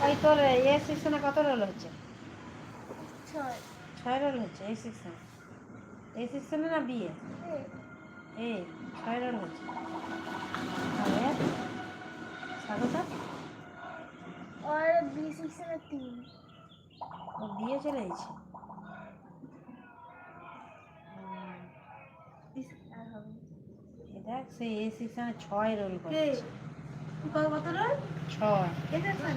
ওই তোর এ সেকশনে কত রোল হচ্ছে? 6 রোল হচ্ছে এই সেকশনে। এই সেকশনে না বিয়ে? এ 6 রোল হচ্ছে। স্বাগতা और बी सेक्शन में 3 ও বিয়ে চলে গেছে। দেখ সে এ সেকশনে 6 রোল করছে। कत रोल 6। A section